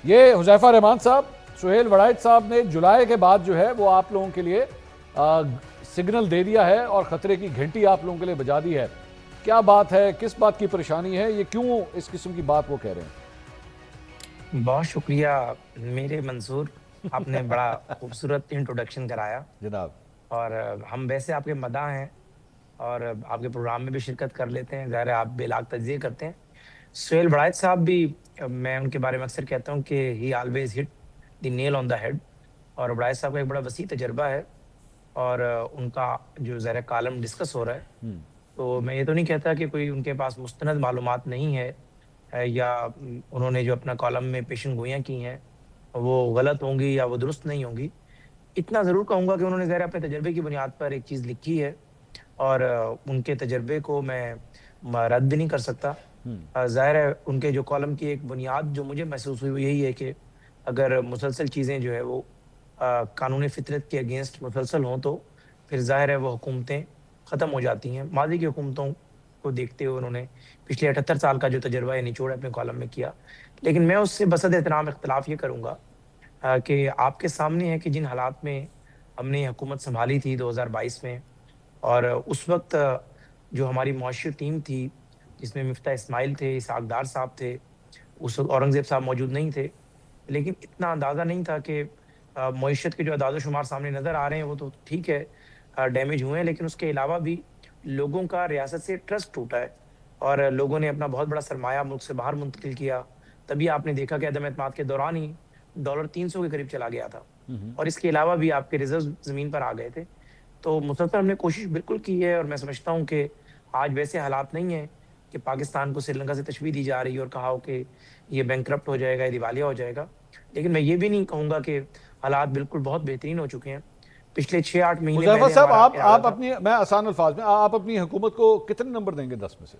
یہ حذیفہ رحمان صاحب، سہیل وڑائچ صاحب نے جولائی کے بعد جو ہے وہ آپ لوگوں کے لیے سگنل دے دیا ہے اور خطرے کی گھنٹی آپ لوگوں کے لیے بجا دی ہے. کیا بات ہے، کس بات کی پریشانی ہے، یہ کیوں اس قسم کی بات وہ کہہ رہے ہیں؟ بہت شکریہ میرے منصور، آپ نے بڑا خوبصورت انٹروڈکشن کرایا جناب. اور ہم ویسے آپ کے مداح ہیں اور آپ کے پروگرام میں بھی شرکت کر لیتے ہیں. ظاہر ہے آپ بے لاگ تجزیے کرتے ہیں. سہیل وڑائچ صاحب بھی، میں ان کے بارے میں اکثر کہتا ہوں کہ he always hit the Nile on the head. اور وڑائچ صاحب کا ایک بڑا وسیع تجربہ ہے اور ان کا جو ظاہر کالم ڈسکس ہو رہا ہے، تو میں یہ تو نہیں کہتا کہ کوئی ان کے پاس مستند معلومات نہیں ہے یا انہوں نے جو اپنا کالم میں پیشن گوئیاں کی ہیں وہ غلط ہوں گی یا وہ درست نہیں ہوں گی. اتنا ضرور کہوں گا کہ انہوں نے ظاہر اپنے تجربے کی بنیاد پر ایک چیز لکھی ہے اور ان کے تجربے کو میں رد بھی نہیں کر سکتا. ظاہر ہے ان کے جو کالم کی ایک بنیاد جو مجھے محسوس ہوئی وہ یہی ہے کہ اگر مسلسل چیزیں جو ہے وہ قانون فطرت کے اگینسٹ مسلسل ہوں تو پھر ظاہر ہے وہ حکومتیں ختم ہو جاتی ہیں. ماضی کی حکومتوں کو دیکھتے ہوئے انہوں نے پچھلے 78 سال کا جو تجربہ ہے نچوڑ اپنے کالم میں کیا. لیکن میں اس سے بصد احترام اختلاف یہ کروں گا کہ آپ کے سامنے ہے کہ جن حالات میں ہم نے حکومت سنبھالی تھی 2022 میں، اور اس وقت جو ہماری معاشی ٹیم تھی جس میں مفتاح اسماعیل تھے، اسحاق ڈار صاحب تھے، اس وقت اورنگزیب صاحب موجود نہیں تھے، لیکن اتنا اندازہ نہیں تھا کہ معیشت کے جو اعداد و شمار سامنے نظر آ رہے ہیں وہ تو ٹھیک ہے ڈیمیج ہوئے ہیں، لیکن اس کے علاوہ بھی لوگوں کا ریاست سے ٹرسٹ ٹوٹا ہے اور لوگوں نے اپنا بہت بڑا سرمایہ ملک سے باہر منتقل کیا. تبھی آپ نے دیکھا کہ عدم اعتماد کے دوران ہی ڈالر 300 کے قریب چلا گیا تھا اور اس کے علاوہ بھی آپ کے ریزرو زمین پر آ گئے تھے. تو مسلسل ہم نے کوشش بالکل کی ہے اور میں سمجھتا ہوں کہ آج ویسے حالات نہیں ہیں کہ پاکستان کو سری لنکا سے تشبیہ دی جا رہی ہے اور کہا ہو کہ یہ بینکرپٹ ہو جائے گا، یہ دیوالیہ ہو جائے گا. لیکن میں یہ بھی نہیں کہوں گا کہ حالات بالکل بہت بہترین ہو چکے ہیں. پچھلے 6-8 مہینے حذیفہ پہلے صاحب، ہمارا ارادہ آپ تھا. اپنی، میں آسان الفاظ میں، آپ اپنی حکومت کو کتنے نمبر دیں گے 10 میں سے؟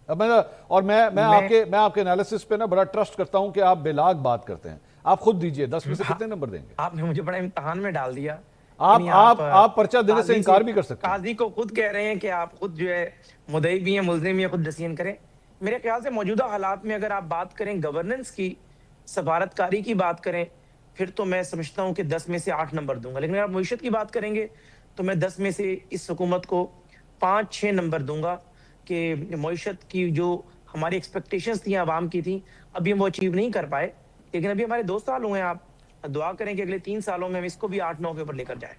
اور میں آپ کے انالیسس پہ نا بڑا ٹرسٹ کرتا ہوں کہ آپ بے لاگ بات کرتے ہیں. آپ خود دیجئے 10 میں سے کتنے نمبر دیں گے؟ آپ نے مجھے بڑا امتحان میں ڈال دیا. آپ پرچہ دینے سے انکار بھی کر سکتے ہیں. قاضی کو خود کہہ رہے ہیں کہ آپ خود جو ہے مدعی بھی ہیں، ملزم بھی ہیں، خود ڈسیژن کریں. میرے خیال سے موجودہ حالات میں اگر آپ بات کریں گورننس کی، سفارتکاری کی بات کریں، پھر تو میں سمجھتا ہوں کہ 10 میں سے 8 نمبر دوں گا. لیکن اگر آپ معیشت کی بات کریں گے تو میں 10 میں سے اس حکومت کو 5-6 نمبر دوں گا کہ معیشت کی جو ہماری ایکسپیکٹیشنز تھیں عوام کی تھیں ابھی ہم وہ اچیو نہیں کر پائے. لیکن ابھی ہمارے 2 سال ہوئے ہیں، آپ دعا کریں کہ اگلے 3 سالوں میں ہم اس کو بھی 8-9 کے اوپر لے کر جائیں.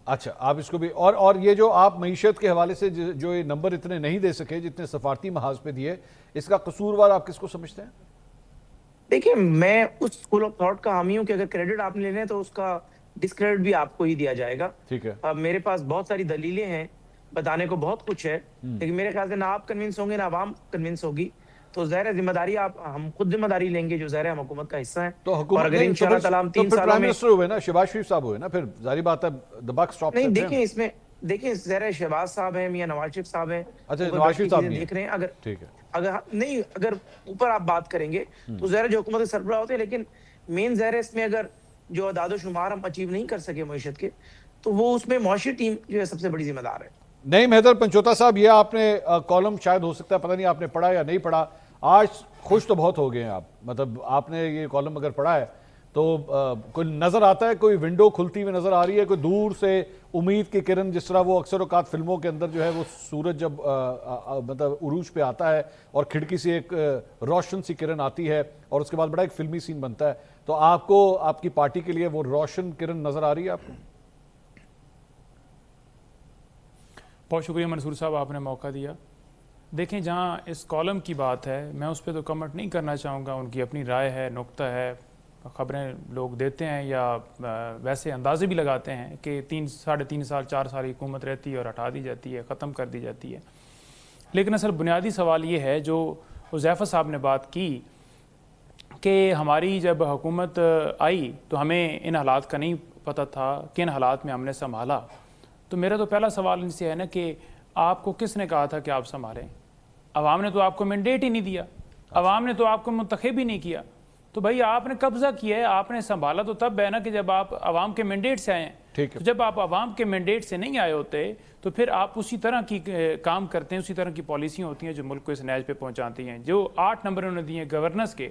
اچھا، آپ اس کو بھی، اور یہ جو آپ معیشت کے حوالے سے جو یہ نمبر اتنے نہیں دے سکے جتنے سفارتی محاذ پہ دیے، اس کا قصوروار آپ کس کو سمجھتے ہیں؟ دیکھیں، میں اس اسکول آف تھاٹ کا حامی ہوں کہ اگر کریڈٹ آپ نے لینا ہے تو اس کا ڈسکریڈٹ بھی آپ کو ہی دیا جائے گا. ٹھیک ہے. اب میرے پاس بہت ساری دلیلیں ہیں، بتانے کو بہت کچھ ہے، لیکن میرے خیال سے نہ آپ کنونس ہوں گے نہ عوام کنونس ہوگی. تو ظاہر ذمہ داری ہم خود ذمہ داری لیں گے جو ظاہر ہم حکومت کا حصہ ہیں. تو اور حکومت اگر نہیں، انشاءاللہ تعالیٰ ہم 3 پھر سالوں پرائم میں منسٹر ہوئے نا، شہباز شریف صاحب ہوئے نا، پھر ظاہری بات ہے the buck stops نہیں. at دیکھیں him. اس میں ظاہر شہباز صاحب ہیں، میاں نواز شریف صاحب ہیں، اچھا، اوپر نواز بیٹھ کے شریف صاحب چیزیں نہیں دیکھ رہے ہیں. ہے. ٹھیک ہے. اگر اوپر آپ بات کریں گے تو ظاہر جو حکومت کے سربراہ ہوتے ہیں، لیکن مین ظاہر اس میں اگر جو اعداد و شمار ہم اچیو نہیں کر سکے معیشت کے، تو وہ اس میں معاشی ٹیم جو ہے سب سے بڑی ذمہ دار ہے. نہیں مہدر پنچوتا صاحب، یہ آپ نے کالم شاید ہو سکتا ہے، پتہ نہیں آپ نے پڑھا یا نہیں پڑھا. آج خوش تو بہت ہو گئے ہیں آپ، مطلب آپ نے یہ کالم اگر پڑھا ہے تو کوئی نظر آتا ہے، کوئی ونڈو کھلتی ہوئی نظر آ رہی ہے، کوئی دور سے امید کی کرن، جس طرح وہ اکثر اوقات فلموں کے اندر جو ہے وہ سورج جب مطلب عروج پہ آتا ہے اور کھڑکی سے ایک روشن سی کرن آتی ہے اور اس کے بعد بڑا ایک فلمی سین بنتا ہے، تو آپ کو آپ کی پارٹی کے لیے وہ روشن کرن نظر آ رہی ہے آپ کو؟ بہت شکریہ منصور صاحب، آپ نے موقع دیا. دیکھیں، جہاں اس کالم کی بات ہے میں اس پہ تو کمنٹ نہیں کرنا چاہوں گا. ان کی اپنی رائے ہے، نقطہ ہے، خبریں لوگ دیتے ہیں یا ویسے اندازے بھی لگاتے ہیں کہ 3-3.5 سال 4 سال حکومت رہتی ہے اور ہٹا دی جاتی ہے، ختم کر دی جاتی ہے. لیکن اصل بنیادی سوال یہ ہے جو حذیفہ صاحب نے بات کی کہ ہماری جب حکومت آئی تو ہمیں ان حالات کا نہیں پتہ تھا، کن حالات میں ہم نے سنبھالا. تو میرا تو پہلا سوال ان سے ہے نا کہ آپ کو کس نے کہا تھا کہ آپ سنبھالیں؟ عوام نے تو آپ کو مینڈیٹ ہی نہیں دیا، عوام نے تو آپ کو منتخب ہی نہیں کیا. تو بھائی آپ نے قبضہ کیا ہے، آپ نے سنبھالا تو تب ہے نا کہ جب آپ عوام کے مینڈیٹ سے آئے ہیں. تو جب آپ عوام کے مینڈیٹ سے نہیں آئے ہوتے تو پھر آپ اسی طرح کی کام کرتے ہیں، اسی طرح کی پالیسیاں ہوتی ہیں جو ملک کو اس نیج پہ پہنچاتی ہیں. جو 8 نمبر انہوں نے دیے گورننس کے،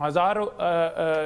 1000